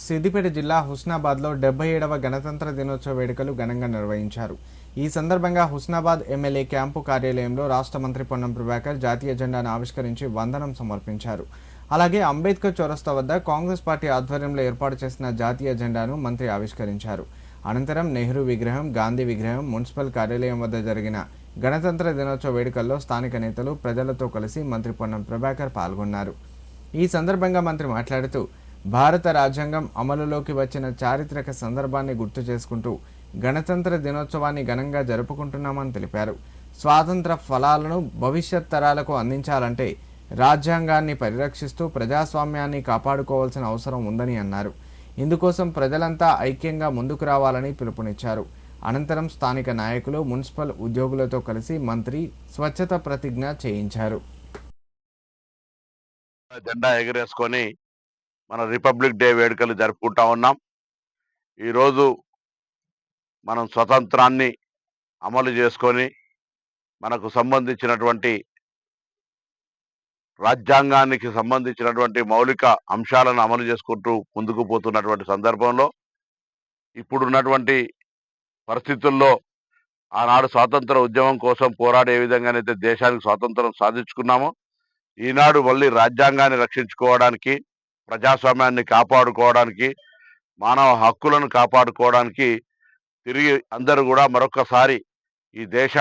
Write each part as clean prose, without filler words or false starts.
సిద్దిపేట జిల్లా హుస్నాబాద్లో 77వ గణతంత్ర దినోత్సవ వేడుకలు ఘనంగా నిర్వహించారు. ఈ సందర్భంగా హుస్నాబాద్ ఎమ్మెల్యే క్యాంపు కార్యాలయంలో రాష్ట్ర మంత్రి పొన్నం ప్రభాకర్ జాతీయ జెండాను ఆవిష్కరించి వందనం సమర్పించారు. అలాగే అంబేద్కర్ చౌరస్తా వద్ద కాంగ్రెస్ పార్టీ ఆధ్వర్యంలో ఏర్పాటు చేసిన జాతీయ జెండాను మంత్రి ఆవిష్కరించారు. అనంతరం నెహ్రూ విగ్రహం, గాంధీ విగ్రహం, మున్సిపల్ కార్యాలయం వద్ద జరిగిన గణతంత్ర దినోత్సవ వేడుకల్లో స్థానిక నేతలు, ప్రజలతో కలిసి మంత్రి పొన్నం ప్రభాకర్ పాల్గొన్నారు. ఈ సందర్భంగా మంత్రి మాట్లాడుతూ భారత రాజ్యాంగం అమలులోకి వచ్చిన చారిత్రక సందర్భాన్ని గుర్తు చేసుకుంటూ గణతంత్ర దినోత్సవాన్ని ఘనంగా జరుపుకుంటున్నామని తెలిపారు. స్వాతంత్ర ఫలాలను భవిష్యత్ తరాలకు అందించాలంటే రాజ్యాంగాన్ని పరిరక్షిస్తూ ప్రజాస్వామ్యాన్ని కాపాడుకోవాల్సిన అవసరం ఉందని అన్నారు. ఇందుకోసం ప్రజలంతా ఐక్యంగా ముందుకు రావాలని పిలుపునిచ్చారు. అనంతరం స్థానిక నాయకులు, మున్సిపల్ ఉద్యోగులతో కలిసి మంత్రి స్వచ్ఛత ప్రతిజ్ఞ చేయించారు. జెండా ఎగరేసుకొని మన రిపబ్లిక్ డే వేడుకలు జరుపుకుంటా ఉన్నాం. ఈరోజు మనం స్వతంత్రాన్ని అమలు చేసుకొని మనకు సంబంధించినటువంటి రాజ్యాంగానికి సంబంధించినటువంటి మౌలిక అంశాలను అమలు చేసుకుంటూ ముందుకు పోతున్నటువంటి సందర్భంలో ఇప్పుడున్నటువంటి పరిస్థితుల్లో ఆనాడు స్వాతంత్ర ఉద్యమం కోసం పోరాడే విధంగానైతే దేశానికి స్వాతంత్రం సాధించుకున్నామో, ఈనాడు మళ్ళీ రాజ్యాంగాన్ని రక్షించుకోవడానికి, ప్రజాస్వామ్యాన్ని కాపాడుకోవడానికి, మానవ హక్కులను కాపాడుకోవడానికి తిరిగి అందరూ కూడా మరొకసారి ఈ దేశ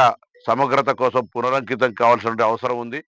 సమగ్రత కోసం పునరంకితం కావాల్సిన అవసరం ఉంది.